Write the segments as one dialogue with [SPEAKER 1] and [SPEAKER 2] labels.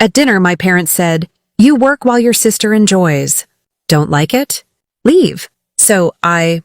[SPEAKER 1] At dinner, my parents said, "You work while your sister enjoys. Don't like it? Leave." My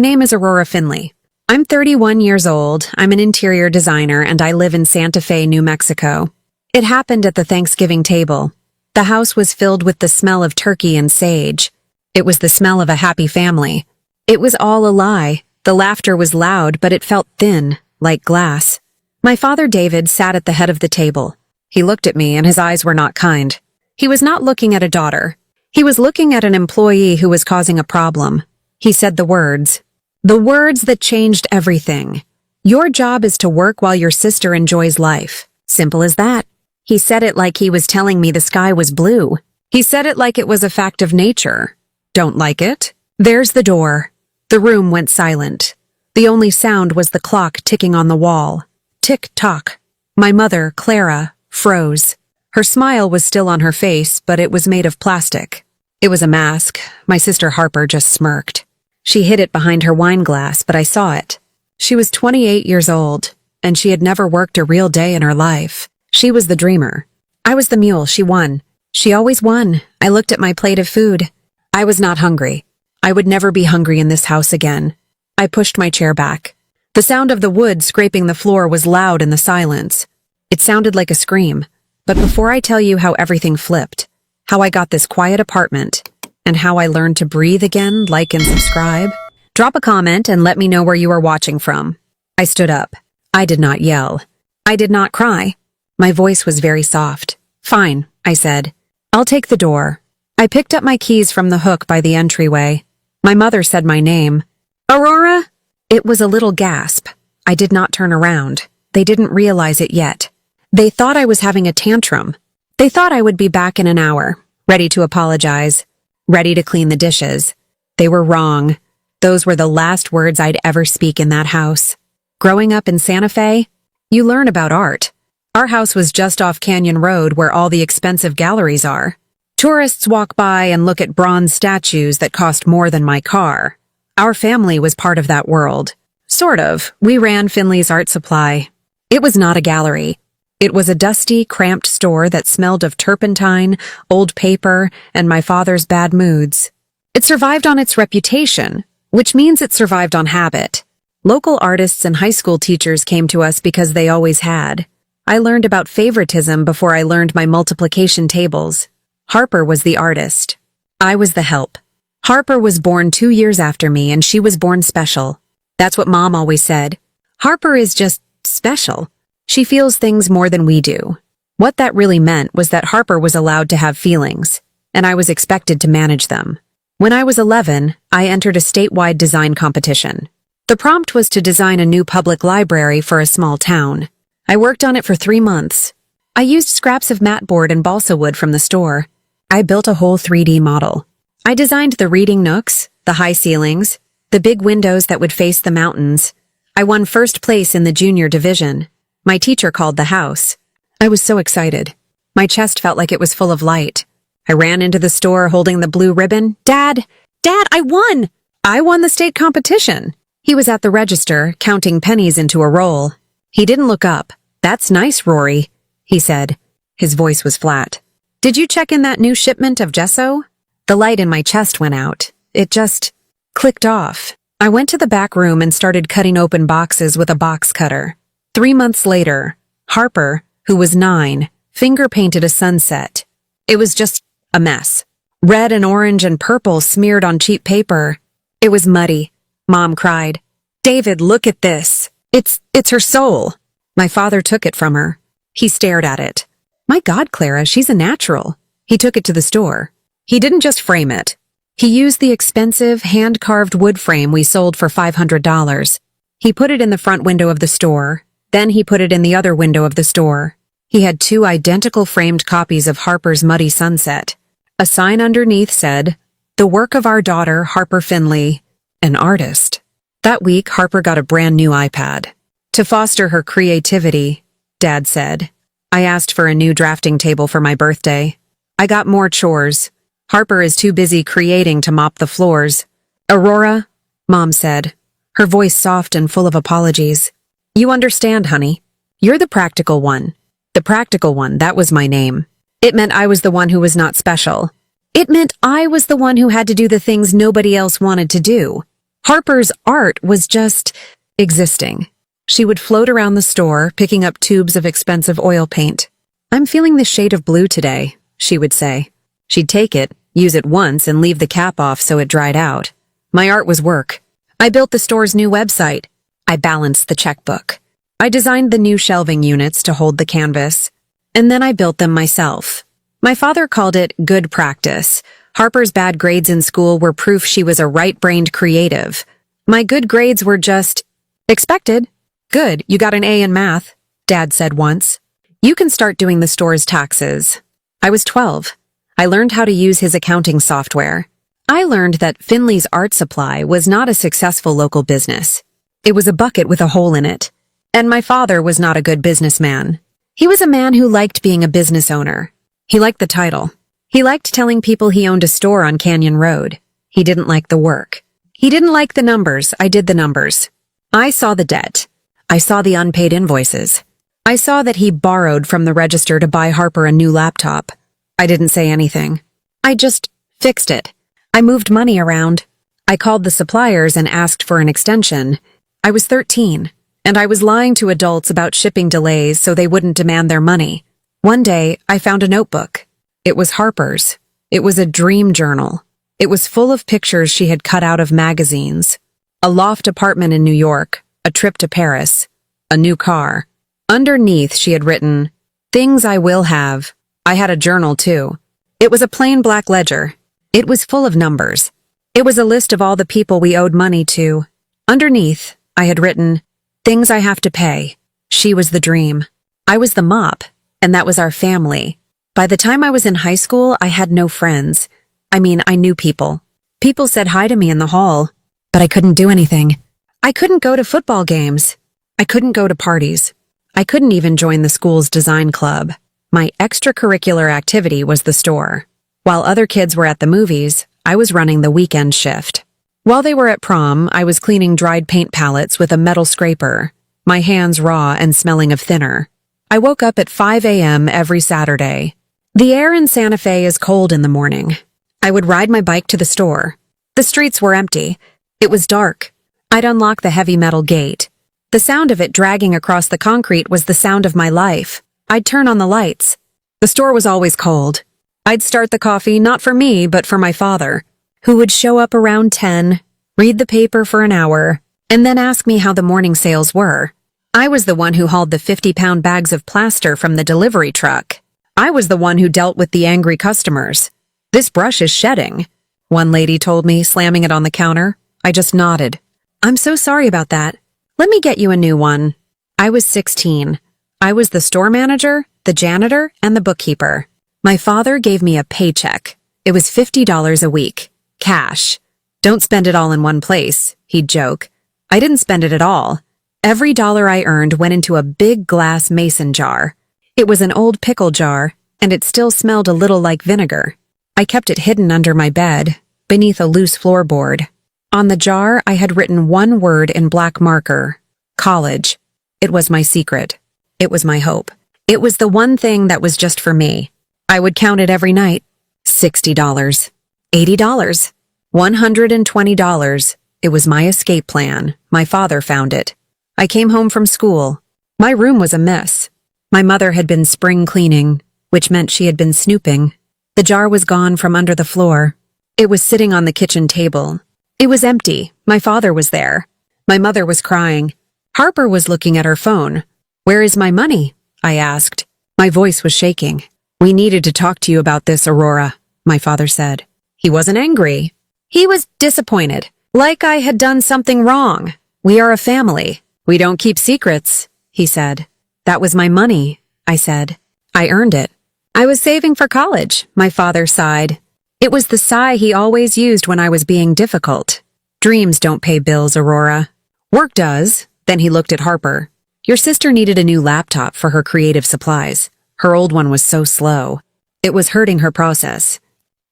[SPEAKER 1] name is Aurora Finley. I'm 31 years old, I'm an interior designer, and I live in Santa Fe, New Mexico. It happened at the Thanksgiving table. The house was filled with the smell of turkey and sage. It was the smell of a happy family. It was all a lie. The laughter was loud, but it felt thin, like glass. My father David sat at the head of the table. He looked at me, and his eyes were not kind. He was not looking at a daughter. He was looking at an employee who was causing a problem. He said the words that changed everything. Your job is to work while your sister enjoys life. Simple as that. He said it like he was telling me the sky was blue. He said it like it was a fact of nature. Don't like it? There's the door. The room went silent. The only sound was the clock ticking on the wall. Tick-tock. My mother, Clara, froze. Her smile was still on her face, but it was made of plastic. It was a mask. My sister Harper just smirked. She hid it behind her wine glass, but I saw it. She was 28 years old, and she had never worked a real day in her life. She was the dreamer. I was the mule. She won. She always won. I looked at my plate of food. I was not hungry. I would never be hungry in this house again. I pushed my chair back. The sound of the wood scraping the floor was loud in the silence. It sounded like a scream. But before I tell you how everything flipped, how I got this quiet apartment, and how I learned to breathe again, like and subscribe, drop a comment and let me know where you are watching from. I stood up. I did not yell. I did not cry. My voice was very soft. Fine, I said. I'll take the door. I picked up my keys from the hook by the entryway. My mother said my name. Aurora? It was a little gasp. I did not turn around. They didn't realize it yet. They thought I was having a tantrum. They thought I would be back in an hour, ready to apologize, ready to clean the dishes. They were wrong. Those were the last words I'd ever speak in that house. Growing up in Santa Fe, you learn about art. Our house was just off Canyon Road where all the expensive galleries are. Tourists walk by and look at bronze statues that cost more than my car. Our family was part of that world. Sort of. We ran Finley's Art Supply. It was not a gallery. It was a dusty, cramped store that smelled of turpentine, old paper, and my father's bad moods. It survived on its reputation, which means it survived on habit. Local artists and high school teachers came to us because they always had. I learned about favoritism before I learned my multiplication tables. Harper was the artist. I was the help. Harper was born 2 years after me, and she was born special. That's what Mom always said. Harper is just special. She feels things more than we do. What that really meant was that Harper was allowed to have feelings, and I was expected to manage them. When I was 11, I entered a statewide design competition. The prompt was to design a new public library for a small town. I worked on it for 3 months. I used scraps of mat board and balsa wood from the store. I built a whole 3D model. I designed the reading nooks, the high ceilings, the big windows that would face the mountains. I won first place in the junior division. My teacher called the house. I was so excited. My chest felt like it was full of light. I ran into the store holding the blue ribbon. Dad, I won! I won the state competition. He was at the register, counting pennies into a roll. He didn't look up. That's nice, Rory, he said. His voice was flat. Did you check in that new shipment of gesso? The light in my chest went out. It just clicked off. I went to the back room and started cutting open boxes with a box cutter. 3 months later, Harper, who was 9, finger-painted a sunset. It was just a mess. Red and orange and purple smeared on cheap paper. It was muddy. Mom cried, "David, look at this. It's her soul." My father took it from her. He stared at it. "My God, Clara, she's a natural." He took it to the store. He didn't just frame it. He used the expensive, hand-carved wood frame we sold for $500. He put it in the front window of the store. Then he put it in the other window of the store. He had 2 identical framed copies of Harper's Muddy Sunset. A sign underneath said, "The work of our daughter, Harper Finley, an artist." That week, Harper got a brand new iPad. To foster her creativity, Dad said. I asked for a new drafting table for my birthday. I got more chores. Harper is too busy creating to mop the floors. "Aurora," Mom said, her voice soft and full of apologies. "You understand, honey. You're the practical one. The practical one, that was my name. It meant I was the one who was not special. It meant I was the one who had to do the things nobody else wanted to do. Harper's art was just existing. She would float around the store, picking up tubes of expensive oil paint. "I'm feeling the shade of blue today," she would say. She'd take it, use it once, and leave the cap off so it dried out. My art was work. I built the store's new website. I balanced the checkbook. I designed the new shelving units to hold the canvas. And then I built them myself. My father called it good practice. Harper's bad grades in school were proof she was a right-brained creative. My good grades were just expected. "Good, you got an A in math," Dad said once. "You can start doing the store's taxes." I was 12. I learned how to use his accounting software. I learned that Finley's Art Supply was not a successful local business. It was a bucket with a hole in it. And my father was not a good businessman. He was a man who liked being a business owner. He liked the title. He liked telling people he owned a store on Canyon Road. He didn't like the work. He didn't like the numbers. I did the numbers. I saw the debt. I saw the unpaid invoices. I saw that he borrowed from the register to buy Harper a new laptop. I didn't say anything. I just fixed it. I moved money around. I called the suppliers and asked for an extension. I was 13. And I was lying to adults about shipping delays so they wouldn't demand their money. One day, I found a notebook. It was Harper's. It was a dream journal. It was full of pictures she had cut out of magazines. A loft apartment in New York, a trip to Paris, a new car. Underneath, she had written, "Things I will have." I had a journal, too. It was a plain black ledger. It was full of numbers. It was a list of all the people we owed money to. Underneath, I had written, "Things I have to pay." She was the dream. I was the mop, and that was our family. By the time I was in high school, I had no friends. I knew people. People said hi to me in the hall, but I couldn't do anything. I couldn't go to football games. I couldn't go to parties. I couldn't even join the school's design club. My extracurricular activity was the store. While other kids were at the movies, I was running the weekend shift. While they were at prom, I was cleaning dried paint pallets with a metal scraper, my hands raw and smelling of thinner. I woke up at 5 a.m. every Saturday. The air in Santa Fe is cold in the morning. I would ride my bike to the store. The streets were empty. It was dark. I'd unlock the heavy metal gate. The sound of it dragging across the concrete was the sound of my life. I'd turn on the lights. The store was always cold. I'd start the coffee not for me, but for my father, who would show up around 10, read the paper for an hour, and then ask me how the morning sales were. I was the one who hauled the 50-pound bags of plaster from the delivery truck. I was the one who dealt with the angry customers. "This brush is shedding," one lady told me, slamming it on the counter. I just nodded. "I'm so sorry about that. Let me get you a new one." I was 16. I was the store manager, the janitor, and the bookkeeper. My father gave me a paycheck. It was $50 a week. Cash. "Don't spend it all in one place," he'd joke. I didn't spend it at all. Every dollar I earned went into a big glass mason jar. It was an old pickle jar, and it still smelled a little like vinegar. I kept it hidden under my bed, beneath a loose floorboard. On the jar, I had written one word in black marker: college. It was my secret. It was my hope. It was the one thing that was just for me. I would count it every night. $60. $80, $120. It was my escape plan. My father found it. I came home from school. My room was a mess. My mother had been spring cleaning, which meant she had been snooping. The jar was gone from under the floor. It was sitting on the kitchen table. It was empty. My father was there. My mother was crying. Harper was looking at her phone. "Where is my money?" I asked. My voice was shaking. "We needed to talk to you about this, Aurora," my father said. He wasn't angry. He was disappointed, like I had done something wrong. "We are a family. We don't keep secrets," he said. "That was my money," I said. "I earned it. I was saving for college," my father sighed. It was the sigh he always used when I was being difficult. "Dreams don't pay bills, Aurora. Work does." Then he looked at Harper. "Your sister needed a new laptop for her creative supplies. Her old one was so slow. It was hurting her process."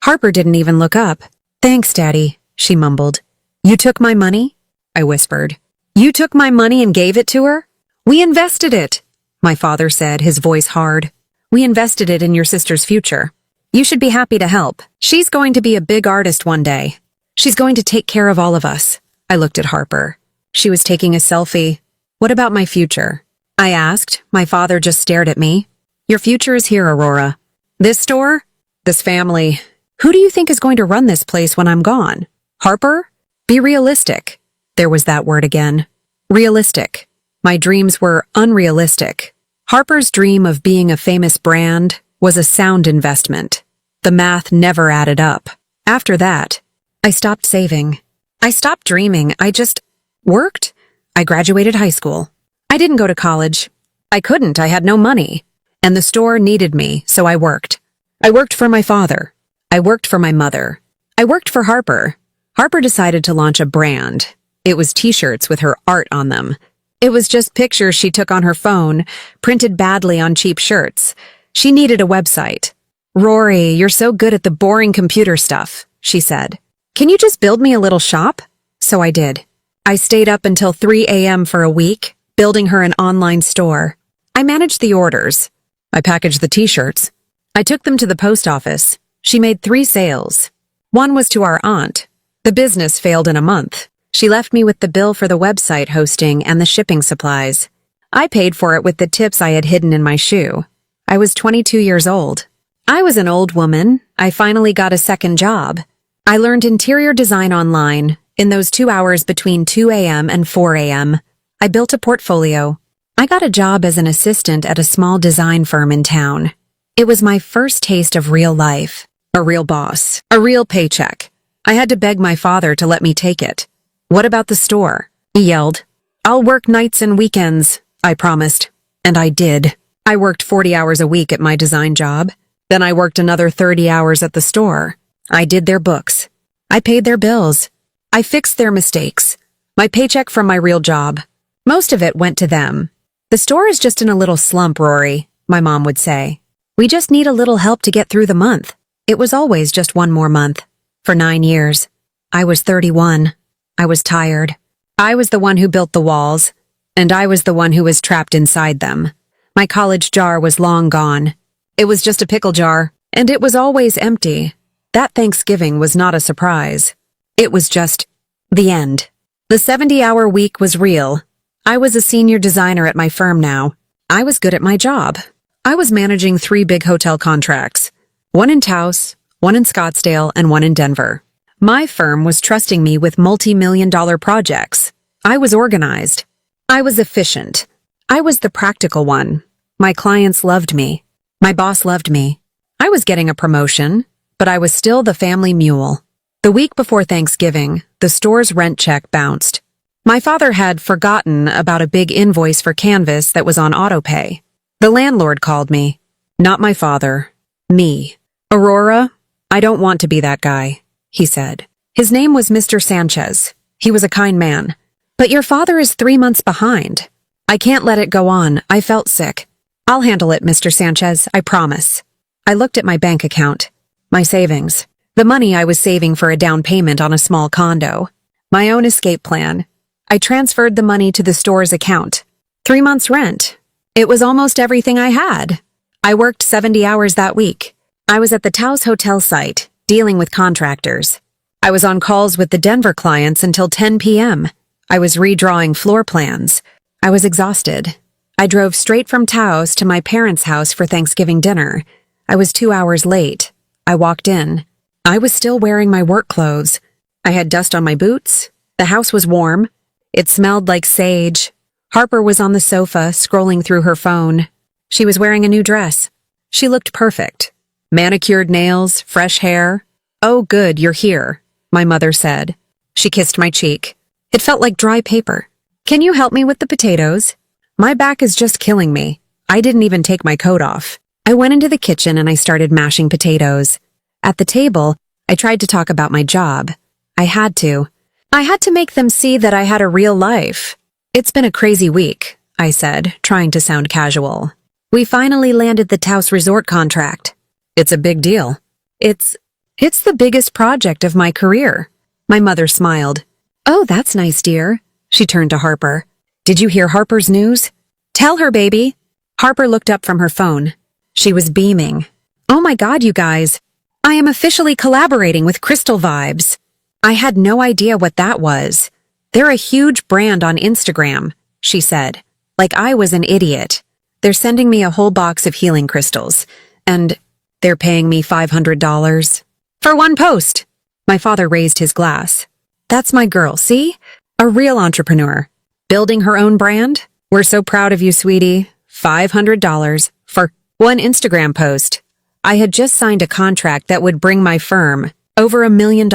[SPEAKER 1] Harper didn't even look up. "Thanks, Daddy," she mumbled. "You took my money?" I whispered. "You took my money and gave it to her?" "We invested it," my father said, his voice hard. We invested it in your sister's future. You should be happy to help. She's going to be a big artist one day. She's going to take care of all of us." I looked at Harper. She was taking a selfie. "What about my future?" I asked. My father just stared at me. "Your future is here, Aurora. This store? This family. Who do you think is going to run this place when I'm gone? Harper? Be realistic." There was that word again. Realistic. My dreams were unrealistic. Harper's dream of being a famous brand was a sound investment. The math never added up. After that, I stopped saving. I stopped dreaming. I just worked. I graduated high school. I didn't go to college. I couldn't. I had no money. And the store needed me, so I worked. I worked for my father. I worked for my mother. I worked for Harper. Harper decided to launch a brand. It was t-shirts with her art on them. It was just pictures she took on her phone, printed badly on cheap shirts. She needed a website. "Rory, you're so good at the boring computer stuff," she said. "Can you just build me a little shop?" So I did. I stayed up until 3 a.m. for a week, building her an online store. I managed the orders. I packaged the t-shirts. I took them to the post office. She made 3 sales. One was to our aunt. The business failed in a month. She left me with the bill for the website hosting and the shipping supplies. I paid for it with the tips I had hidden in my shoe. I was 22 years old. I was an old woman. I finally got a second job. I learned interior design online in those 2 hours between 2 a.m. and 4 a.m. I built a portfolio. I got a job as an assistant at a small design firm in town. It was my first taste of real life, a real boss, a real paycheck. I had to beg my father to let me take it. "What about the store?" he yelled. "I'll work nights and weekends," I promised. And I did. I worked 40 hours a week at my design job. Then I worked another 30 hours at the store. I did their books. I paid their bills. I fixed their mistakes. My paycheck from my real job. Most of it went to them. "The store is just in a little slump, Rory," my mom would say. "We just need a little help to get through the month." It was always just one more month. For 9 years. I was 31. I was tired. I was the one who built the walls, and I was the one who was trapped inside them. My college jar was long gone. It was just a pickle jar, and it was always empty. That Thanksgiving was not a surprise. It was just the end. The 70-hour week was real. I was a senior designer at my firm now. I was good at my job. I was managing 3 big hotel contracts. One in Taos, one in Scottsdale, and one in Denver. My firm was trusting me with multi-million-dollar projects. I was organized. I was efficient. I was the practical one. My clients loved me. My boss loved me. I was getting a promotion, but I was still the family mule. The week before Thanksgiving, the store's rent check bounced. My father had forgotten about a big invoice for Canvas that was on autopay. The landlord called me. Not my father. Me. "Aurora, I don't want to be that guy," he said. His name was Mr. Sanchez. He was a kind man. "But your father is 3 months behind. I can't let it go on. I felt sick. I'll handle it, Mr. Sanchez, I promise." I looked at my bank account, my savings, the money I was saving for a down payment on a small condo, my own escape plan. I transferred the money to the store's account. 3 months' rent. It was almost everything I had. I worked 70 hours that week. I was at the Taos Hotel site, dealing with contractors. I was on calls with the Denver clients until 10 p.m. I was redrawing floor plans. I was exhausted. I drove straight from Taos to my parents' house for Thanksgiving dinner. I was 2 hours late. I walked in. I was still wearing my work clothes. I had dust on my boots. The house was warm. It smelled like sage. Harper was on the sofa, scrolling through her phone. She was wearing a new dress. She looked perfect. Manicured nails, fresh hair. "Oh, good, you're here," my mother said. She kissed my cheek. It felt like dry paper. "Can you help me with the potatoes? My back is just killing me." I didn't even take my coat off. I went into the kitchen and I started mashing potatoes. At the table, I tried to talk about my job. I had to. I had to make them see that I had a real life. "It's been a crazy week," I said, trying to sound casual. "We finally landed the Taos Resort contract. It's a big deal. It's the biggest project of my career." My mother smiled. "Oh, that's nice, dear." She turned to Harper. "Did you hear Harper's news?" "Tell her, baby." Harper looked up from her phone. She was beaming. Oh my God, you guys. I am officially collaborating with Crystal Vibes. I had no idea what that was. They're a huge brand on Instagram, she said. Like I was an idiot. They're sending me a whole box of healing crystals. And they're paying me $500. For one post. My father raised his glass. That's my girl, see? A real entrepreneur. Building her own brand? We're so proud of you, sweetie. $500 for one Instagram post. I had just signed a contract that would bring my firm over $1 million.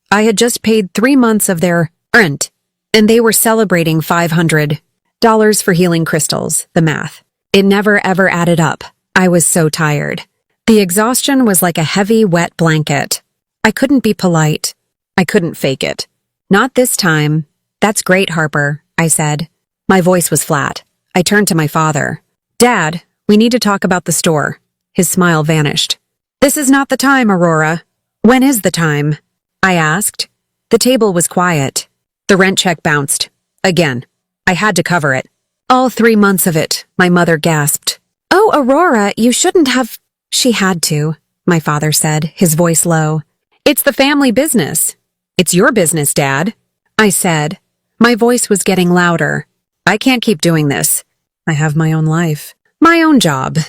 [SPEAKER 1] I had just paid 3 months of their rent, and they were celebrating $500 for healing crystals, the math. It never ever added up. I was so tired. The exhaustion was like a heavy, wet blanket. I couldn't be polite. I couldn't fake it. Not this time. That's great, Harper, I said. My voice was flat. I turned to my father. Dad, we need to talk about the store. His smile vanished. This is not the time, Aurora. When is the time? I asked. The table was quiet. The rent check bounced. Again. I had to cover it. All 3 months of it, my mother gasped. Oh, Aurora, you shouldn't have... She had to, my father said, his voice low. It's the family business. It's your business, Dad. I said. My voice was getting louder. I can't keep doing this. I have my own life. My own job.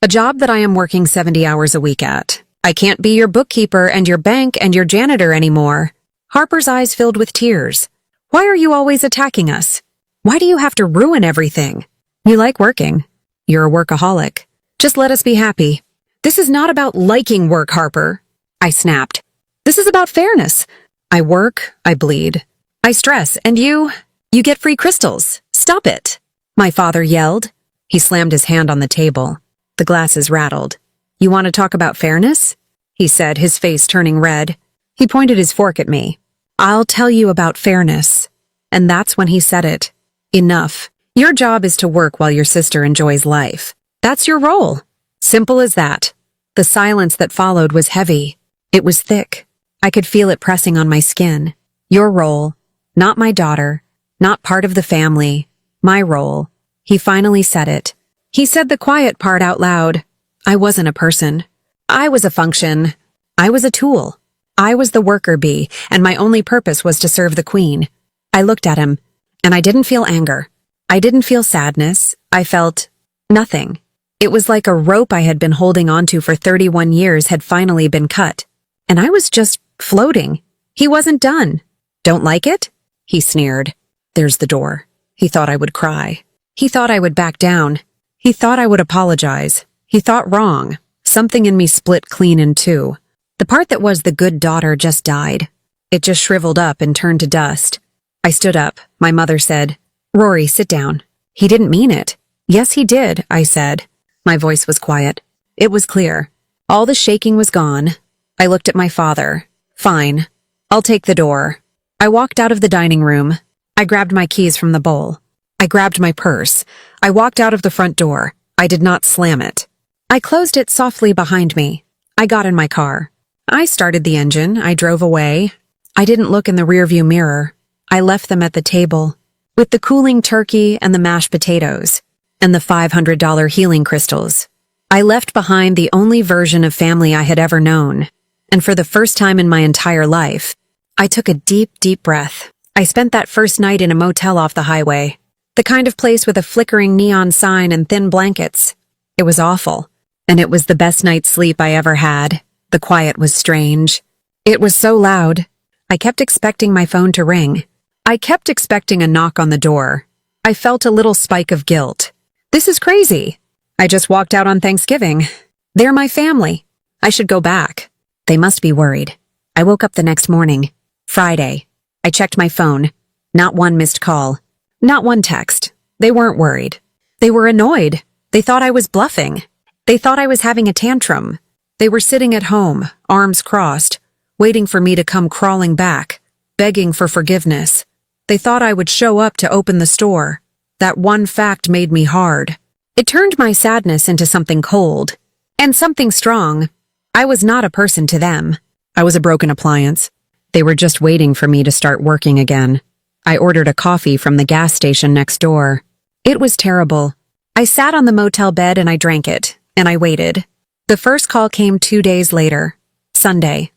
[SPEAKER 1] A job that I am working 70 hours a week at. I can't be your bookkeeper and your bank and your janitor anymore. Harper's eyes filled with tears. Why are you always attacking us? Why do you have to ruin everything? You like working. You're a workaholic. Just let us be happy. This is not about liking work, Harper. I snapped. This is about fairness. I work, I bleed. I stress, and you get free crystals. Stop it. My father yelled. He slammed his hand on the table. The glasses rattled. You want to talk about fairness? He said, his face turning red. He pointed his fork at me. I'll tell you about fairness. And that's when he said it. Enough. Your job is to work while your sister enjoys life. That's your role. Simple as that. The silence that followed was heavy. It was thick. I could feel it pressing on my skin. Your role. Not my daughter. Not part of the family. My role. He finally said it. He said the quiet part out loud. I wasn't a person. I was a function. I was a tool. I was the worker bee, and my only purpose was to serve the queen. I looked at him, and I didn't feel anger. I didn't feel sadness. I felt nothing. It was like a rope I had been holding onto for 31 years had finally been cut, and I was just floating. He wasn't done. Don't like it? He sneered. There's the door. He thought I would cry. He thought I would back down. He thought I would apologize. He thought wrong. Something in me split clean in two. The part that was the good daughter just died. It just shriveled up and turned to dust. I stood up. My mother said, Rory, sit down. He didn't mean it. Yes, he did, I said. My voice was quiet. It was clear. All the shaking was gone. I looked at my father. Fine. I'll take the door. I walked out of the dining room. I grabbed my keys from the bowl. I grabbed my purse. I walked out of the front door. I did not slam it. I closed it softly behind me. I got in my car. I started the engine. I drove away. I didn't look in the rearview mirror. I left them at the table, with the cooling turkey and the mashed potatoes, and the $500 healing crystals. I left behind the only version of family I had ever known, and for the first time in my entire life, I took a deep, deep breath. I spent that first night in a motel off the highway, the kind of place with a flickering neon sign and thin blankets. It was awful, and it was the best night's sleep I ever had. The quiet was strange. It was so loud. I kept expecting my phone to ring. I kept expecting a knock on the door. I felt a little spike of guilt. This is crazy. I just walked out on Thanksgiving. They're my family. I should go back. They must be worried. I woke up the next morning. Friday. I checked my phone. Not one missed call. Not one text. They weren't worried. They were annoyed. They thought I was bluffing. They thought I was having a tantrum. They were sitting at home, arms crossed, waiting for me to come crawling back, begging for forgiveness. They thought I would show up to open the store. That one fact made me hard. It turned my sadness into something cold. And something strong. I was not a person to them. I was a broken appliance. They were just waiting for me to start working again. I ordered a coffee from the gas station next door. It was terrible. I sat on the motel bed and I drank it. and I waited. The first call came 2 days later, Sunday.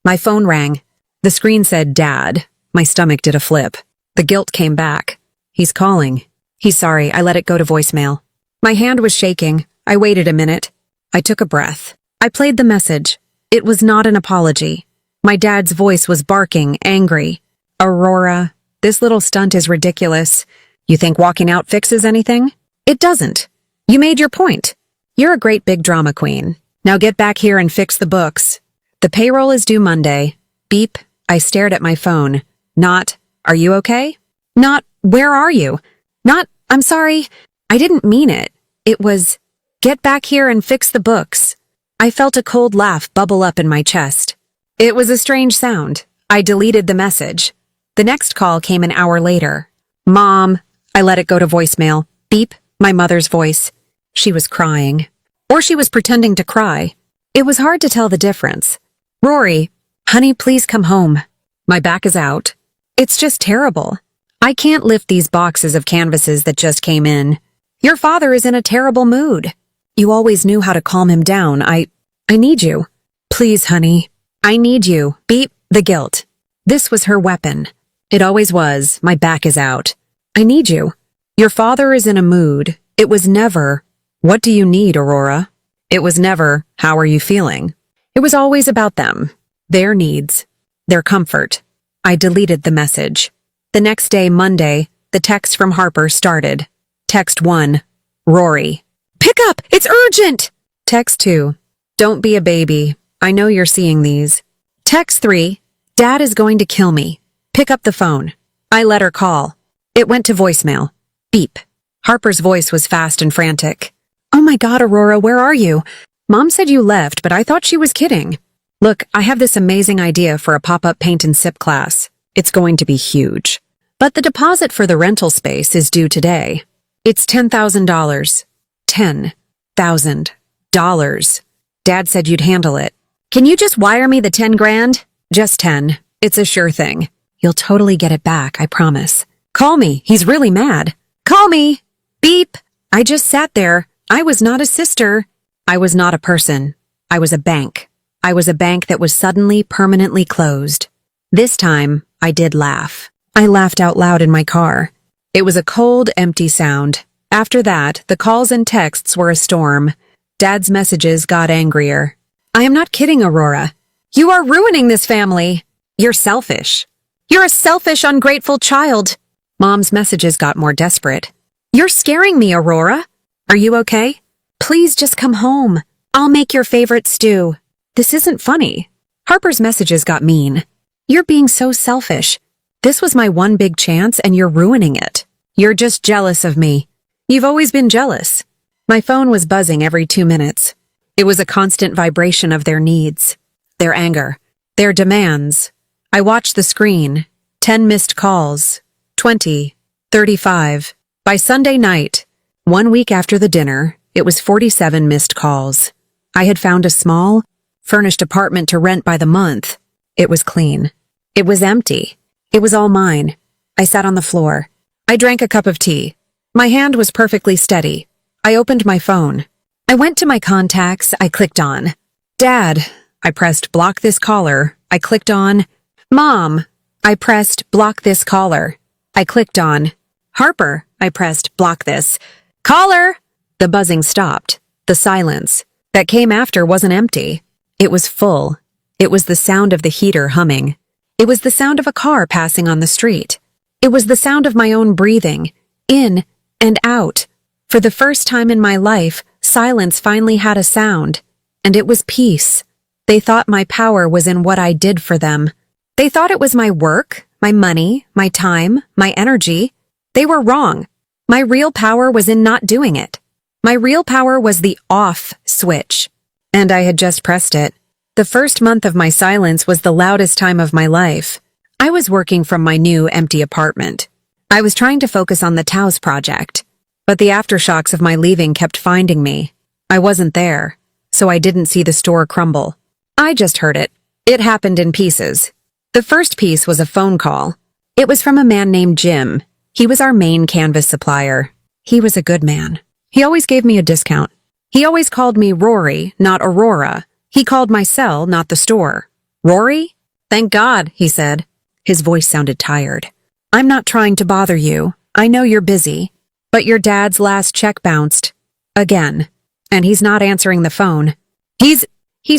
[SPEAKER 1] My phone rang. The screen said, Dad. My stomach did a flip. The guilt came back. He's calling. He's sorry, I let it go to voicemail. My hand was shaking. I waited a minute. I took a breath. I played the message. It was not an apology. My dad's voice was barking, angry. Aurora, this little stunt is ridiculous. You think walking out fixes anything? It doesn't. You made your point. You're a great big drama queen. Now get back here and fix the books. The payroll is due Monday. Beep. I stared at my phone. Not, are you okay? Not, where are you? Not, I'm sorry. I didn't mean it. It was, get back here and fix the books. I felt a cold laugh bubble up in my chest. It was a strange sound. I deleted the message. The next call came an hour later. Mom. I let it go to voicemail. Beep. My mother's voice. She was crying. Or she was pretending to cry. It was hard to tell the difference. Rory. Honey, please come home. My back is out. It's just terrible. I can't lift these boxes of canvases that just came in. Your father is in a terrible mood. You always knew how to calm him down. I need you. Please, honey. I need you. Beep. The guilt. This was her weapon. It always was. My back is out. I need you. Your father is in a mood. It was never, what do you need, Aurora? It was never, how are you feeling? It was always about them. Their needs. Their comfort. I deleted the message. The next day, Monday, the text from Harper started. Text 1. Rory. Pick up! It's urgent! Text 2. Don't be a baby. I know you're seeing these. Text 3. Dad is going to kill me. Pick up the phone. I let her call. It went to voicemail. Beep. Harper's voice was fast and frantic. Oh my God, Aurora, where are you? Mom said you left, but I thought she was kidding. Look, I have this amazing idea for a pop-up paint and sip class. It's going to be huge. But the deposit for the rental space is due today. It's $10,000. $10,000. Dad said you'd handle it. Can you just wire me the 10 grand? Just 10. It's a sure thing. You'll totally get it back, I promise. Call me. He's really mad. Call me. Beep. I just sat there. I was not a sister. I was not a person. I was a bank. I was a bank that was suddenly permanently closed. This time, I did laugh. I laughed out loud in my car. It was a cold, empty sound. After that, the calls and texts were a storm. Dad's messages got angrier. I am not kidding, Aurora. You are ruining this family. You're selfish. You're a selfish, ungrateful child. Mom's messages got more desperate. You're scaring me, Aurora. Are you okay? Please just come home. I'll make your favorite stew. This isn't funny. Harper's messages got mean. You're being so selfish. This was my one big chance and you're ruining it. You're just jealous of me. You've always been jealous. My phone was buzzing every 2 minutes. It was a constant vibration of their needs, their anger, their demands. I watched the screen. 10 missed calls. 20. 35. By Sunday night, 1 week after the dinner, it was 47 missed calls. I had found a small, furnished apartment to rent by the month. It was clean. It was empty. It was all mine. I sat on the floor. I drank a cup of tea. My hand was perfectly steady. I opened my phone. I went to my contacts. I clicked on Dad. I pressed block this caller. I clicked on Mom. I pressed block this caller. I clicked on Harper. I pressed block this caller. The buzzing stopped. The silence that came after wasn't empty. It was full. It was the sound of the heater humming. It was the sound of a car passing on the street. It was the sound of my own breathing, in and out. For the first time in my life, silence finally had a sound, and it was peace. They thought my power was in what I did for them. They thought it was my work, my money, my time, my energy. They were wrong. My real power was in not doing it. My real power was the off switch. And I had just pressed it. The first month of my silence was the loudest time of my life. I was working from my new empty apartment. I was trying to focus on the Taos project, but the aftershocks of my leaving kept finding me. I wasn't there, so I didn't see the store crumble. I just heard it. It happened in pieces. The first piece was a phone call. It was from a man named Jim. He was our main canvas supplier. He was a good man. He always gave me a discount. He always called me Rory, not Aurora. He called my cell, not the store. Rory? Thank God, he said. His voice sounded tired. I'm not trying to bother you. I know you're busy. But your dad's last check bounced. Again. And he's not answering the phone. He's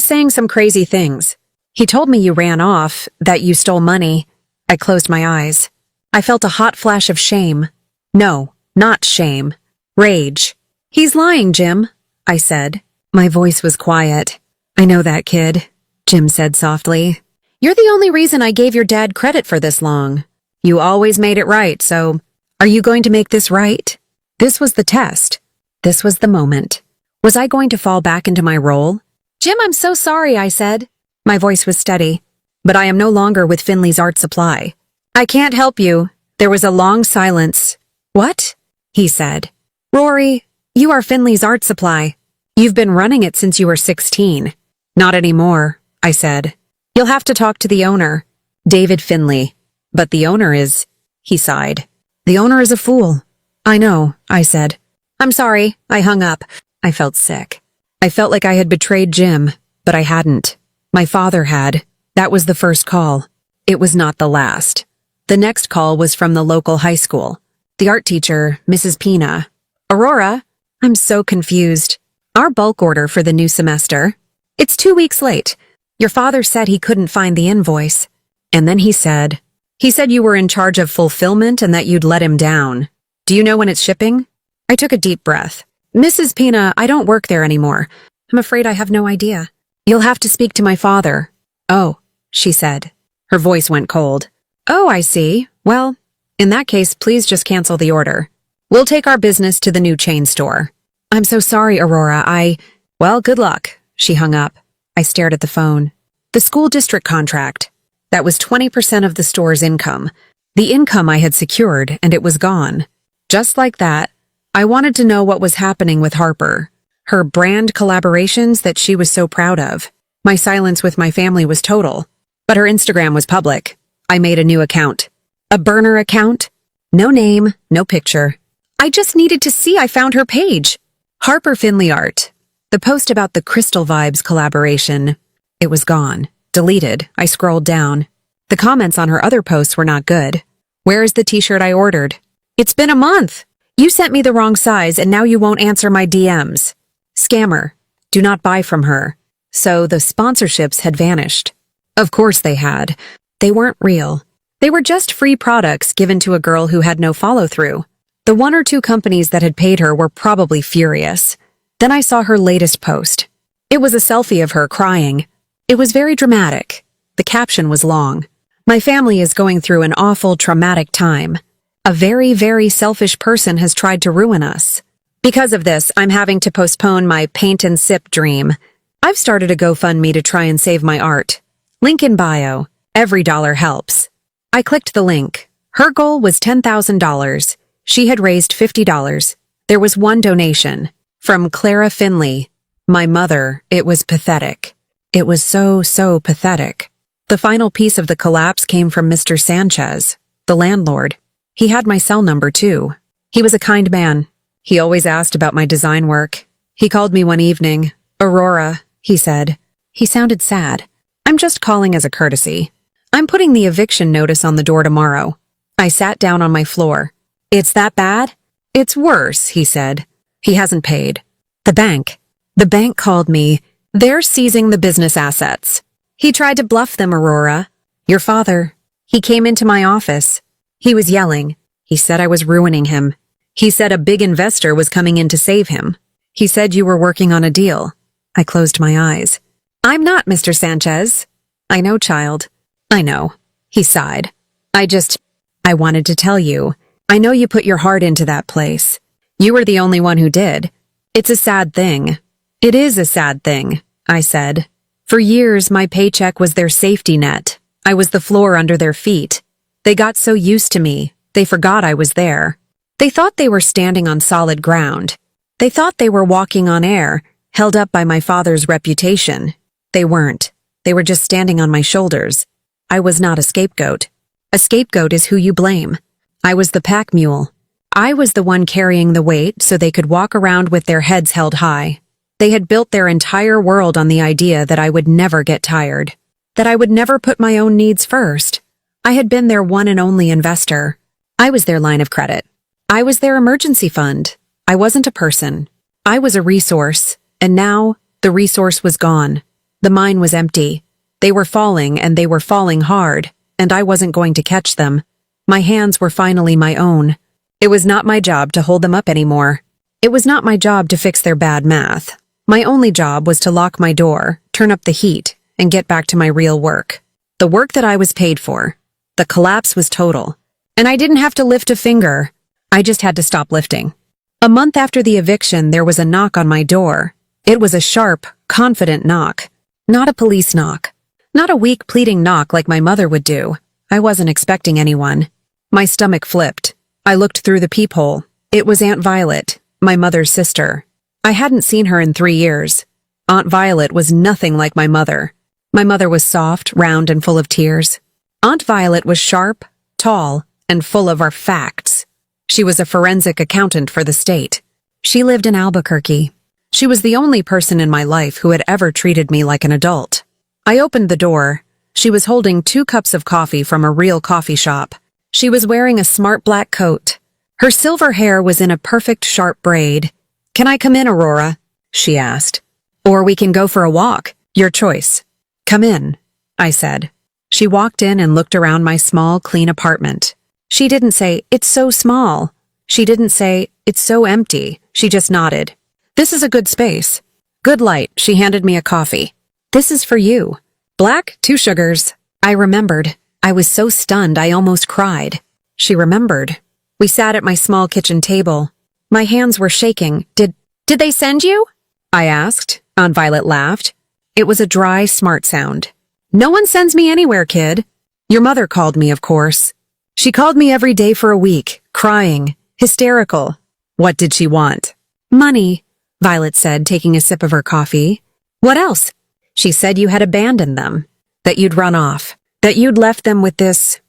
[SPEAKER 1] saying some crazy things. He told me you ran off, that you stole money. I closed my eyes. I felt a hot flash of shame. No, not shame. Rage. He's lying, Jim, I said. My voice was quiet. I know that, kid, Jim said softly. You're the only reason I gave your dad credit for this long. You always made it right, so are you going to make this right? This was the test. This was the moment. Was I going to fall back into my role? Jim, I'm so sorry, I said. My voice was steady. But I am no longer with Finley's Art Supply. I can't help you. There was a long silence. What? He said. Rory, you are Finley's Art Supply. You've been running it since you were 16. Not anymore, I said. You'll have to talk to the owner, David Finley. But the owner is, he sighed. The owner is a fool. I know, I said. I'm sorry, I hung up. I felt sick. I felt like I had betrayed Jim, but I hadn't. My father had. That was the first call. It was not the last. The next call was from the local high school. The art teacher, Mrs. Pina. Aurora, I'm so confused. Our bulk order for the new semester. It's 2 weeks late. Your father said he couldn't find the invoice. And then he said you were in charge of fulfillment and that you'd let him down. Do you know when it's shipping? I took a deep breath. Mrs. Pina, I don't work there anymore. I'm afraid I have no idea. You'll have to speak to my father. Oh, she said. Her voice went cold. Oh, I see. Well, in that case, please just cancel the order. We'll take our business to the new chain store. I'm so sorry, Aurora. Well, good luck. She hung up. I stared at the phone. The school district contract. That was 20% of the store's income. The income I had secured, and it was gone. Just like that, I wanted to know what was happening with Harper. Her brand collaborations that she was so proud of. My silence with my family was total. But her Instagram was public. I made a new account. A burner account? No name, no picture. I just needed to see I found her page. Harper Finley Art. The post about the Crystal Vibes collaboration. It was gone. Deleted. I scrolled down. The comments on her other posts were not good. Where is the t-shirt I ordered? It's been a month. You sent me the wrong size and now you won't answer my DMs. Scammer. Do not buy from her. So the sponsorships had vanished. Of course they had. They weren't real. They were just free products given to a girl who had no follow-through. The 1 or 2 companies that had paid her were probably furious. Then I saw her latest post. It was a selfie of her crying. It was very dramatic. The caption was long. My family is going through an awful, traumatic time. A very, very selfish person has tried to ruin us. Because of this, I'm having to postpone my paint and sip dream. I've started a GoFundMe to try and save my art. Link in bio. Every dollar helps. I clicked the link. Her goal was $10,000. She had raised $50. There was one donation. From Clara Finley. My mother. It was pathetic. It was so pathetic. The final piece of the collapse came from Mr. Sanchez, the landlord. He had my cell number too. He was a kind man. He always asked about my design work. He called me one evening. Aurora, he said. He sounded sad. I'm just calling as a courtesy. I'm putting the eviction notice on the door tomorrow. I sat down on my floor. It's that bad? It's worse, he said. He hasn't paid. The bank called me. They're seizing the business assets. He tried to bluff them, Aurora. Your father. He came into my office. He was yelling. He said I was ruining him. He said a big investor was coming in to save him. He said you were working on a deal. I closed my eyes. I'm not, Mr. Sanchez. I know, child. I know. He sighed. I wanted to tell you. I know you put your heart into that place. You were the only one who did. It's a sad thing. It is a sad thing, I said. For years, my paycheck was their safety net. I was the floor under their feet. They got so used to me, they forgot I was there. They thought they were standing on solid ground. They thought they were walking on air, held up by my father's reputation. They weren't. They were just standing on my shoulders. I was not a scapegoat. A scapegoat is who you blame. I was the pack mule. I was the one carrying the weight so they could walk around with their heads held high. They had built their entire world on the idea that I would never get tired, that I would never put my own needs first. I had been their one and only investor. I was their line of credit. I was their emergency fund. I wasn't a person. I was a resource, and now the resource was gone. The mine was empty. They were falling, and they were falling hard, and I wasn't going to catch them. My hands were finally my own. It was not my job to hold them up anymore. It was not my job to fix their bad math. My only job was to lock my door, turn up the heat, and get back to my real work. The work that I was paid for. The collapse was total. And I didn't have to lift a finger. I just had to stop lifting. A month after the eviction, there was a knock on my door. It was a sharp, confident knock. Not a police knock. Not a weak, pleading knock like my mother would do. I wasn't expecting anyone. My stomach flipped. I looked through the peephole. It was Aunt Violet, my mother's sister. I hadn't seen her in 3 years. Aunt Violet was nothing like my mother. My mother was soft, round, and full of tears. Aunt Violet was sharp, tall, and full of our facts. She was a forensic accountant for the state. She lived in Albuquerque. She was the only person in my life who had ever treated me like an adult. I opened the door. She was holding 2 cups of coffee from a real coffee shop. She was wearing a smart black coat. Her silver hair was in a perfect sharp braid. "Can I come in, Aurora?" she asked. "Or we can go for a walk. Your choice." "Come in," I said. She walked in and looked around my small, clean apartment. She didn't say, "It's so small." She didn't say, "It's so empty." She just nodded. "This is a good space." "Good light." She handed me a coffee. "This is for you. Black, 2 sugars." I remembered. I was so stunned I almost cried. She remembered. We sat at my small kitchen table. My hands were shaking. Did they send you?" I asked. Aunt Violet laughed. It was a dry, smart sound. "No one sends me anywhere, kid." "Your mother called me, of course. She called me every day for a week, crying, hysterical." "What did she want?" "Money," Violet said, taking a sip of her coffee. "What else?" "She said you had abandoned them, that you'd run off, that you'd left them with this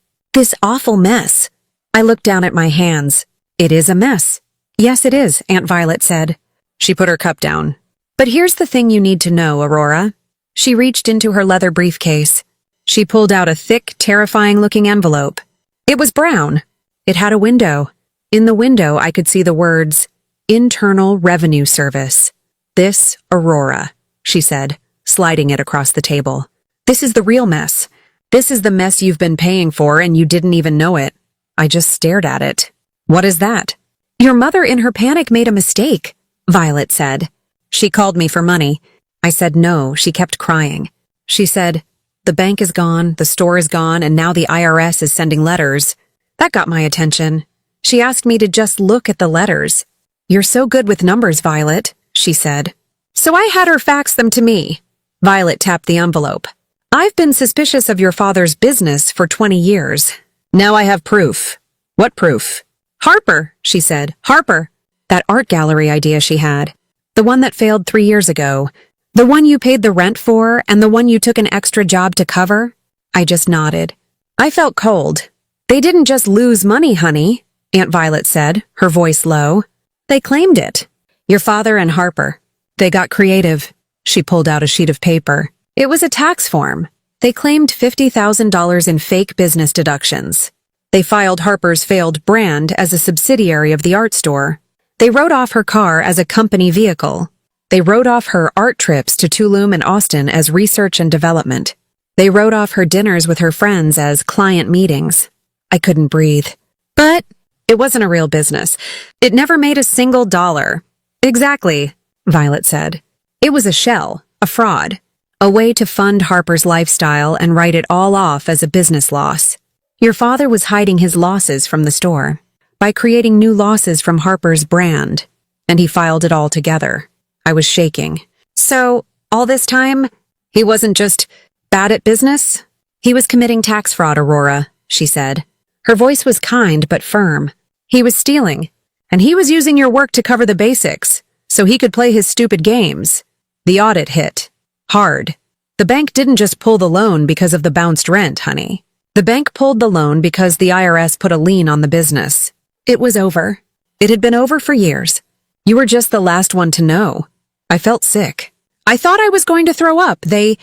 [SPEAKER 1] awful mess." I looked down at my hands. "It is a mess." "Yes, it is," Aunt Violet said. She put her cup down. "But here's the thing you need to know, Aurora." She reached into her leather briefcase. She pulled out a thick, terrifying-looking envelope. It was brown. It had a window. In the window, I could see the words, "Internal Revenue Service." "This, Aurora," she said, sliding it across the table. "This is the real mess. This is the mess you've been paying for and you didn't even know it." I just stared at it. "What is that?" "Your mother in her panic made a mistake," Violet said. "She called me for money." I said no. She kept crying. She said, "The bank is gone, the store is gone, and now the IRS is sending letters." That got my attention. She asked me to just look at the letters. "You're so good with numbers, Violet," she said. So I had her fax them to me. Violet tapped the envelope. "I've been suspicious of your father's business for 20 years. Now I have proof." "What proof?" "Harper," she said. "Harper. That art gallery idea she had. The one that failed 3 years ago. The one you paid the rent for and the one you took an extra job to cover." I just nodded. I felt cold. "They didn't just lose money, honey," Aunt Violet said, her voice low. "They claimed it. Your father and Harper. They got creative." She pulled out a sheet of paper. It was a tax form. They claimed $50,000 in fake business deductions. They filed Harper's failed brand as a subsidiary of the art store. They wrote off her car as a company vehicle. They wrote off her art trips to Tulum and Austin as research and development. They wrote off her dinners with her friends as client meetings. I couldn't breathe. But it wasn't a real business. It never made a single dollar. "Exactly," Violet said. "It was a shell, a fraud, a way to fund Harper's lifestyle and write it all off as a business loss. Your father was hiding his losses from the store by creating new losses from Harper's brand, and he filed it all together." I was shaking. "So, all this time, he wasn't just bad at business? He was committing tax fraud, Aurora," she said. Her voice was kind but firm. "He was stealing, and he was using your work to cover the basics, so he could play his stupid games." The audit hit. Hard. The bank didn't just pull the loan because of the bounced rent, honey. The bank pulled the loan because the IRS put a lien on the business. It was over. It had been over for years. You were just the last one to know. I felt sick. I thought I was going to throw up. They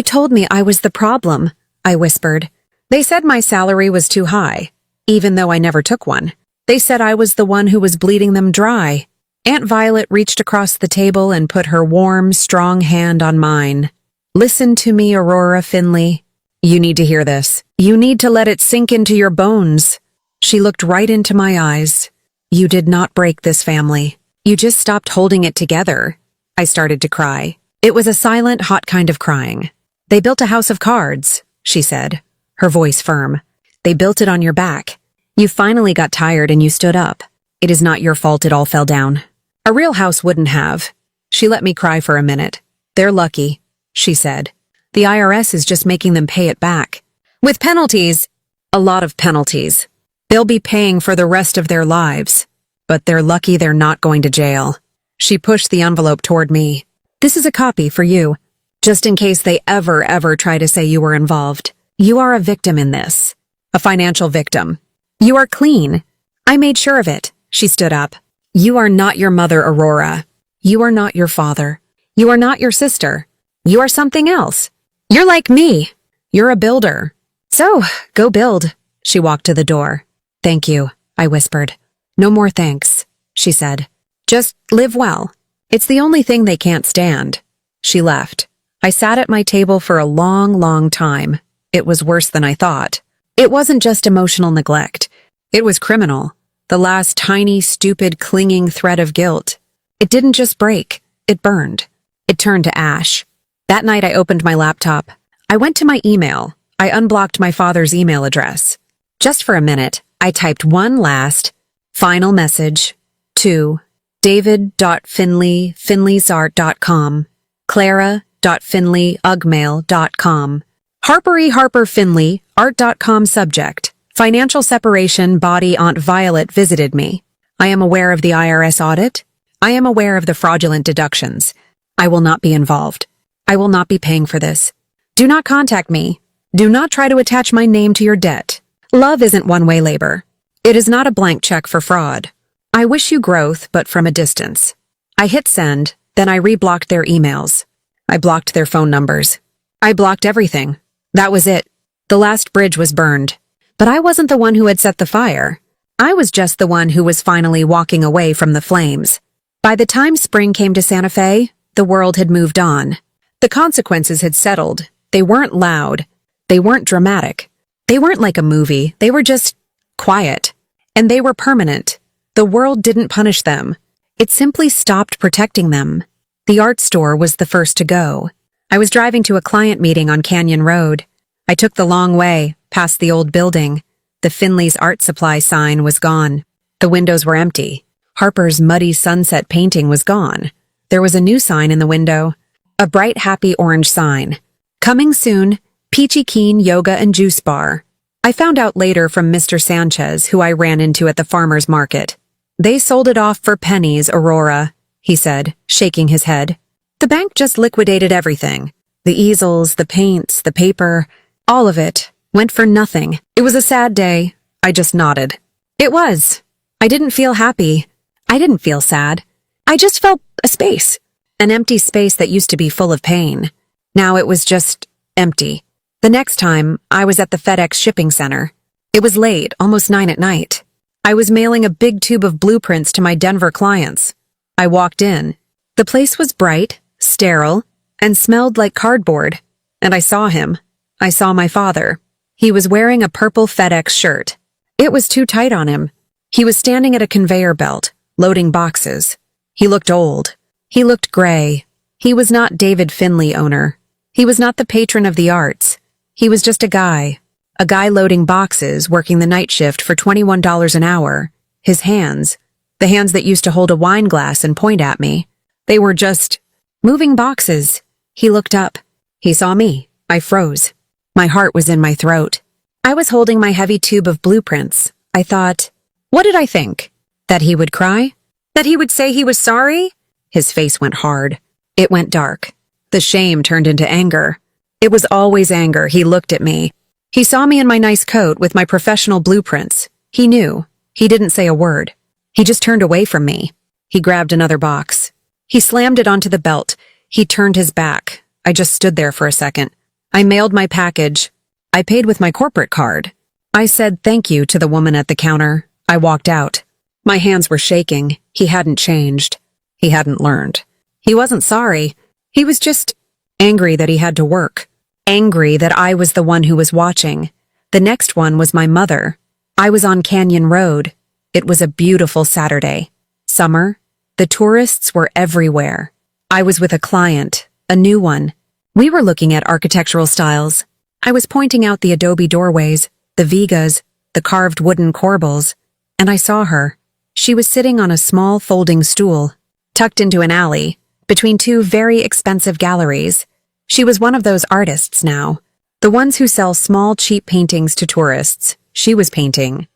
[SPEAKER 1] told me I was the problem, I whispered. They said my salary was too high, even though I never took one. They said I was the one who was bleeding them dry. Aunt Violet reached across the table and put her warm, strong hand on mine. Listen to me, Aurora Finley. You need to hear this. You need to let it sink into your bones. She looked right into my eyes. You did not break this family. You just stopped holding it together. I started to cry. It was a silent, hot kind of crying. They built a house of cards, she said, her voice firm. They built it on your back. You finally got tired and you stood up. It is not your fault it all fell down. A real house wouldn't have. She let me cry for a minute. They're lucky, she said. The IRS is just making them pay it back. With penalties, a lot of penalties. They'll be paying for the rest of their lives. But they're lucky they're not going to jail. She pushed the envelope toward me. This is a copy for you, just in case they ever try to say you were involved. You are a victim in this. A financial victim. You are clean. I made sure of it. She stood up. You are not your mother, Aurora. You are not your father. You are not your sister. You are something else. You're like me. You're a builder. So, go build. She walked to the door. Thank you, I whispered. No more thanks, she said. Just live well. It's the only thing they can't stand. She left. I sat at my table for a long time. It was worse than I thought. It wasn't just emotional neglect. It was criminal. The last tiny, stupid, clinging thread of guilt. It didn't just break. It burned. It turned to ash. That night I opened my laptop. I went to my email. I unblocked my father's email address. Just for a minute, I typed one last, final message to David.Finley, finleysart.com, Clara.Finley, ugmail.com, Harper Finley, art.com subject. Financial separation, body Aunt Violet visited me. I am aware of the IRS audit. I am aware of the fraudulent deductions. I will not be involved. I will not be paying for this. Do not contact me. Do not try to attach my name to your debt. Love isn't one-way labor. It is not a blank check for fraud. I wish you growth, but from a distance. I hit send, then I reblocked their emails. I blocked their phone numbers. I blocked everything. That was it. The last bridge was burned. But I wasn't the one who had set the fire. I was just the one who was finally walking away from the flames. By the time spring came to Santa Fe, the world had moved on. The consequences had settled. They weren't loud. They weren't dramatic. They weren't like a movie. They were just quiet. And they were permanent. The world didn't punish them. It simply stopped protecting them. The art store was the first to go. I was driving to a client meeting on Canyon Road. I took the long way, past the old building. The Finley's art supply sign was gone. The windows were empty. Harper's muddy sunset painting was gone. There was a new sign in the window. A bright, happy orange sign. Coming soon, Peachy Keen Yoga and Juice Bar. I found out later from Mr. Sanchez, who I ran into at the farmer's market. They sold it off for pennies, Aurora, he said, shaking his head. The bank just liquidated everything. The easels, the paints, the paper, all of it went for nothing. It was a sad day. I just nodded. It was. I didn't feel happy. I didn't feel sad. I just felt a space. An empty space that used to be full of pain. Now it was just empty. The next time, I was at the FedEx shipping center. It was late, almost 9 at night. I was mailing a big tube of blueprints to my Denver clients. I walked in. The place was bright, sterile, and smelled like cardboard. And I saw him. I saw my father. He was wearing a purple FedEx shirt. It was too tight on him. He was standing at a conveyor belt, loading boxes. He looked old. He looked gray. He was not David Finley, owner. He was not the patron of the arts. He was just a guy loading boxes, working the night shift for $21 an hour. His hands, the hands that used to hold a wine glass and point at me, they were just moving boxes. He looked up. He saw me. I froze. My heart was in my throat. I was holding my heavy tube of blueprints. I thought, what did I think? That he would cry? That he would say he was sorry? His face went hard. It went dark. The shame turned into anger. It was always anger. He looked at me. He saw me in my nice coat with my professional blueprints. He knew. He didn't say a word. He just turned away from me. He grabbed another box. He slammed it onto the belt. He turned his back. I just stood there for a second. I mailed my package. I paid with my corporate card. I said thank you to the woman at the counter. I walked out. My hands were shaking. He hadn't changed. He hadn't learned. He wasn't sorry. He was just angry that he had to work. Angry that I was the one who was watching. The next one was my mother. I was on Canyon Road. It was a beautiful Saturday. Summer. The tourists were everywhere. I was with a client, a new one. We were looking at architectural styles. I was pointing out the adobe doorways, the vigas, the carved wooden corbels, and I saw her. She was sitting on a small folding stool, tucked into an alley, between two very expensive galleries. She was one of those artists now, the ones who sell small, cheap paintings to tourists. She was painting.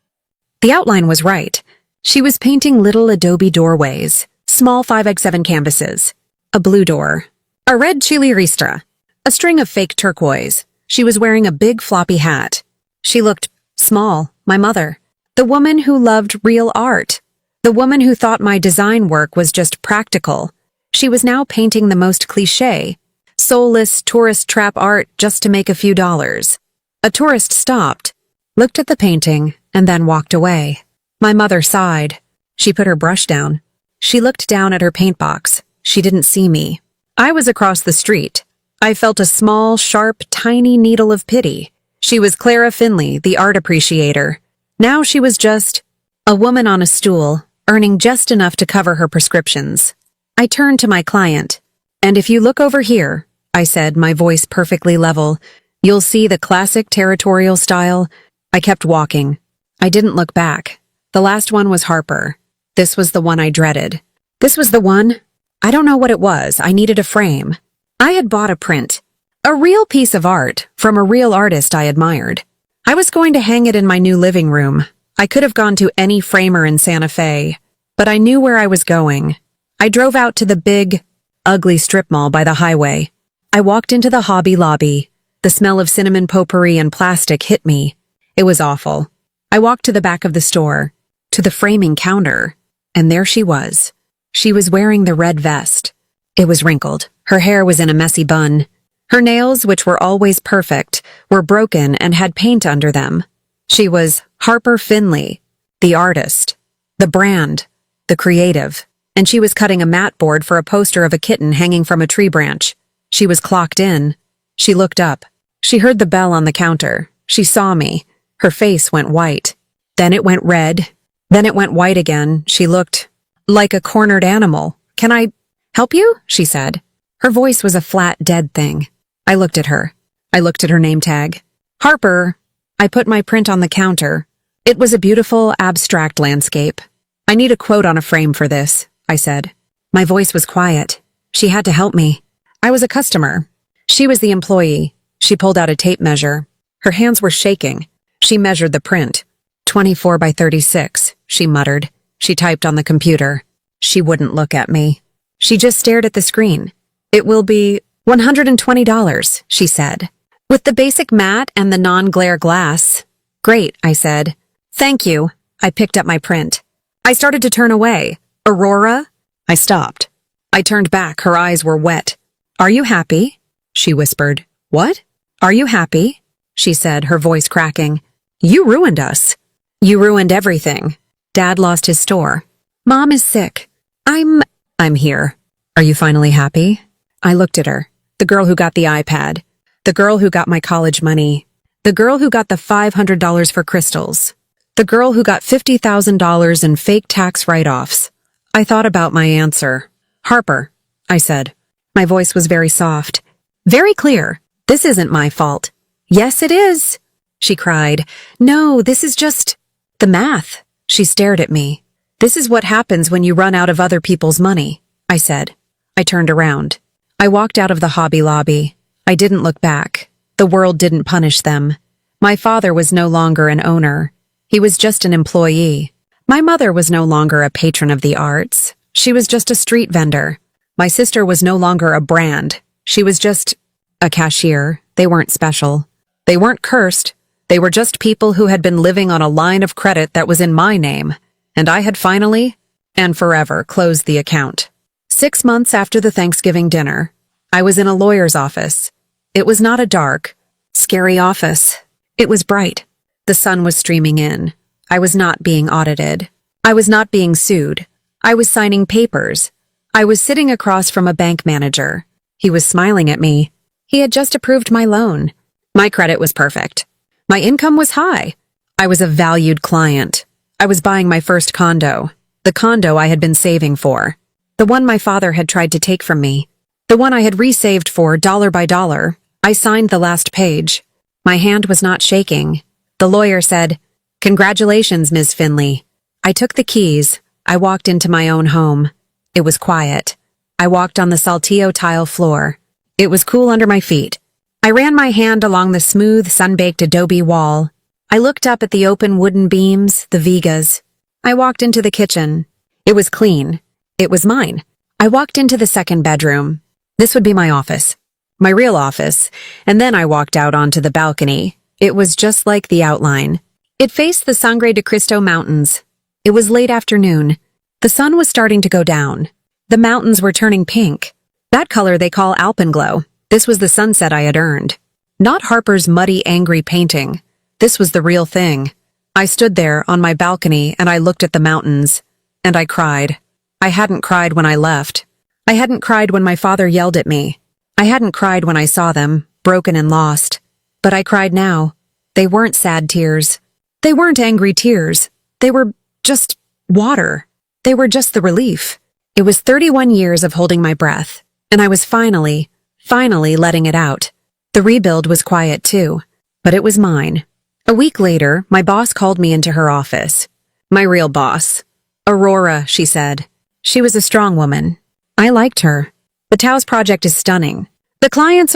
[SPEAKER 1] The outline was right. She was painting little adobe doorways, small 5x7 canvases, a blue door, a red chili ristra, a string of fake turquoise. She was wearing a big floppy hat. She looked small, my mother, the woman who loved real art, the woman who thought my design work was just practical. She was now painting the most cliché, soulless tourist trap art just to make a few dollars. A tourist stopped, looked at the painting, and then walked away. My mother sighed. She put her brush down. She looked down at her paint box. She didn't see me. I was across the street. I felt a small, sharp, tiny needle of pity. She was Clara Finley, the art appreciator. Now she was just a woman on a stool, earning just enough to cover her prescriptions. I turned to my client. And if you look over here, I said, my voice perfectly level, you'll see the classic territorial style. I kept walking. I didn't look back. The last one was Harper. This was the one I dreaded. This was the one. I don't know what it was. I needed a frame. I had bought a print. A real piece of art from a real artist I admired. I was going to hang it in my new living room. I could have gone to any framer in Santa Fe, but I knew where I was going. I drove out to the big, ugly strip mall by the highway. I walked into the Hobby Lobby. The smell of cinnamon potpourri and plastic hit me. It was awful. I walked to the back of the store, to the framing counter, and there she was. She was wearing the red vest. It was wrinkled. Her hair was in a messy bun. Her nails, which were always perfect, were broken and had paint under them. She was Harper Finley, the artist, the brand, the creative, and she was cutting a mat board for a poster of a kitten hanging from a tree branch. She was clocked in. She looked up. She heard the bell on the counter. She saw me. Her face went white. Then it went red. Then it went white again. She looked like a cornered animal. "Can I help you?" she said. Her voice was a flat, dead thing. I looked at her. I looked at her name tag. Harper. I put my print on the counter. It was a beautiful, abstract landscape. "I need a quote on a frame for this," I said. My voice was quiet. She had to help me. I was a customer. She was the employee. She pulled out a tape measure. Her hands were shaking. She measured the print. 24 by 36, she muttered. She typed on the computer. She wouldn't look at me. She just stared at the screen. "It will be $120, she said. "With the basic mat and the non-glare glass." "Great," I said. "Thank you." I picked up my print. I started to turn away. "Aurora?" I stopped. I turned back. Her eyes were wet. "Are you happy?" she whispered. "What?" "Are you happy?" she said, her voice cracking. "You ruined us. You ruined everything. Dad lost his store. Mom is sick. I'm here. Are you finally happy?" I looked at her. The girl who got the iPad. The girl who got my college money. The girl who got the $500 for crystals. The girl who got $50,000 in fake tax write-offs. I thought about my answer. "Harper," I said. My voice was very soft. Very clear. "This isn't my fault." "Yes, it is," she cried. "No, this is just the math." She stared at me. "This is what happens when you run out of other people's money," I said. I turned around. I walked out of the Hobby Lobby. I didn't look back. The world didn't punish them. My father was no longer an owner. He was just an employee. My mother was no longer a patron of the arts. She was just a street vendor. My sister was no longer a brand. She was just a cashier. They weren't special. They weren't cursed. They were just people who had been living on a line of credit that was in my name, and I had finally, and forever, closed the account. 6 months after the Thanksgiving dinner, I was in a lawyer's office. It was not a dark, scary office. It was bright. The sun was streaming in. I was not being audited. I was not being sued. I was signing papers. I was sitting across from a bank manager. He was smiling at me. He had just approved my loan. My credit was perfect. My income was high. I was a valued client. I was buying my first condo, the condo I had been saving for, the one my father had tried to take from me, the one I had resaved for dollar by dollar. I signed the last page. My hand was not shaking. The lawyer said, "Congratulations, Ms. Finley." I took the keys. I walked into my own home. It was quiet. I walked on the Saltillo tile floor. It was cool under my feet. I ran my hand along the smooth, sun-baked adobe wall. I looked up at the open wooden beams, the vigas. I walked into the kitchen. It was clean. It was mine. I walked into the second bedroom. This would be my office. My real office. And then I walked out onto the balcony. It was just like the outline. It faced the Sangre de Cristo Mountains. It was late afternoon. The sun was starting to go down. The mountains were turning pink. That color they call alpenglow. This was the sunset I had earned. Not Harper's muddy, angry painting. This was the real thing. I stood there on my balcony and I looked at the mountains. And I cried. I hadn't cried when I left. I hadn't cried when my father yelled at me. I hadn't cried when I saw them, broken and lost. But I cried now. They weren't sad tears. They weren't angry tears. They were just water. They were just the relief. It was 31 years of holding my breath, and I was finally letting it out. The rebuild was quiet too, but it was mine. A week later, my boss called me into her office. My real boss. Aurora, she said. She was a strong woman. I liked her. The Taos project is stunning. The clients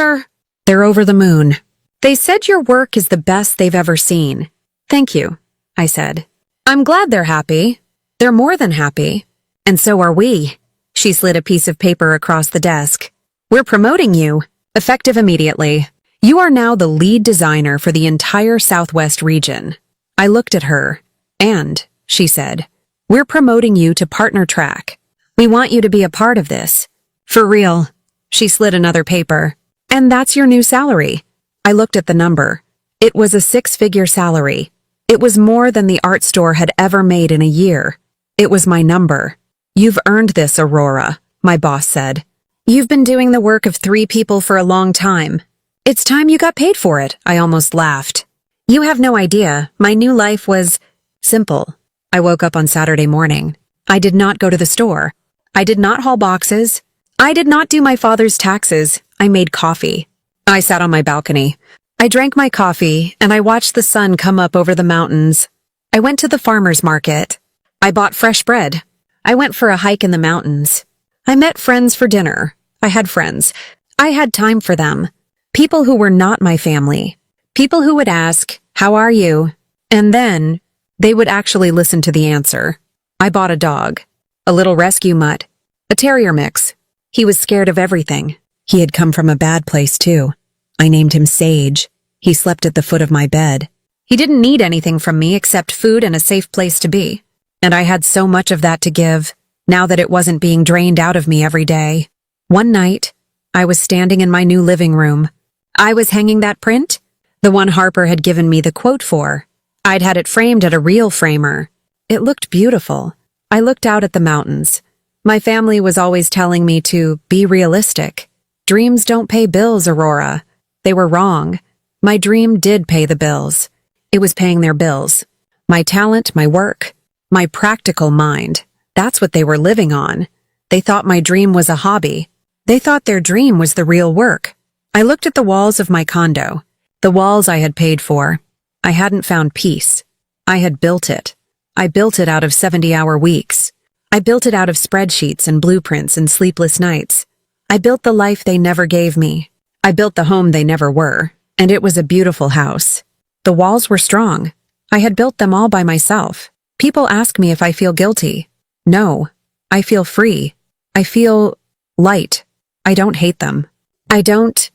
[SPEAKER 1] they're over the moon. They said your work is the best they've ever seen. Thank you, I said. I'm glad they're happy. They're more than happy. And so are we. She slid a piece of paper across the desk. We're promoting you, effective immediately. You are now the lead designer for the entire Southwest region. I looked at her, and, she said, we're promoting you to partner track. We want you to be a part of this. For real. She slid another paper. And that's your new salary. I looked at the number. It was a 6-figure salary. It was more than the art store had ever made in a year. It was my number. You've earned this, Aurora, my boss said. You've been doing the work of 3 people for a long time. It's time you got paid for it, I almost laughed. You have no idea. My new life was simple. I woke up on Saturday morning. I did not go to the store. I did not haul boxes. I did not do my father's taxes. I made coffee. I sat on my balcony. I drank my coffee, and I watched the sun come up over the mountains. I went to the farmer's market. I bought fresh bread. I went for a hike in the mountains. I met friends for dinner. I had friends. I had time for them. People who were not my family. People who would ask, "How are you?" And then they would actually listen to the answer. I bought a dog. A little rescue mutt. A terrier mix. He was scared of everything. He had come from a bad place, too. I named him Sage. He slept at the foot of my bed. He didn't need anything from me except food and a safe place to be. And I had so much of that to give, now that it wasn't being drained out of me every day. One night, I was standing in my new living room. I was hanging that print, the one Harper had given me the quote for. I'd had it framed at a real framer. It looked beautiful. I looked out at the mountains. My family was always telling me to be realistic. Dreams don't pay bills, Aurora. They were wrong. My dream did pay the bills. It was paying their bills. My talent, my work, my practical mind. That's what they were living on. They thought my dream was a hobby. They thought their dream was the real work. I looked at the walls of my condo, the walls I had paid for. I hadn't found peace. I had built it. I built it out of 70-hour weeks. I built it out of spreadsheets and blueprints and sleepless nights. I built the life they never gave me. I built the home they never were, and it was a beautiful house. The walls were strong. I had built them all by myself. People ask me if I feel guilty. No, I feel free. I feel light. I don't hate them. I don't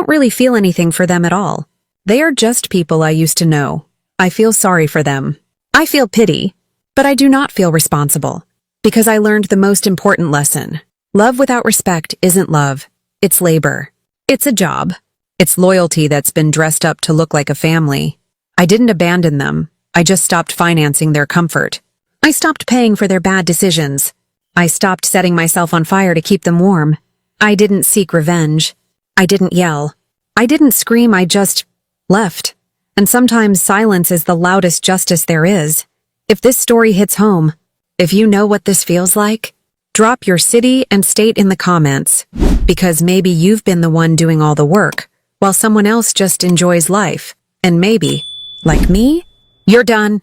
[SPEAKER 1] really feel anything for them at all. They are just people I used to know. I feel sorry for them. I feel pity, but I do not feel responsible, because I learned the most important lesson. Love without respect isn't love. It's labor. It's a job. It's loyalty that's been dressed up to look like a family. I didn't abandon them. I just stopped financing their comfort. I stopped paying for their bad decisions. I stopped setting myself on fire to keep them warm. I didn't seek revenge. I didn't yell. I didn't scream, I just left. And sometimes silence is the loudest justice there is. If this story hits home, if you know what this feels like, drop your city and state in the comments, because maybe you've been the one doing all the work, while someone else just enjoys life. And maybe, like me, you're done.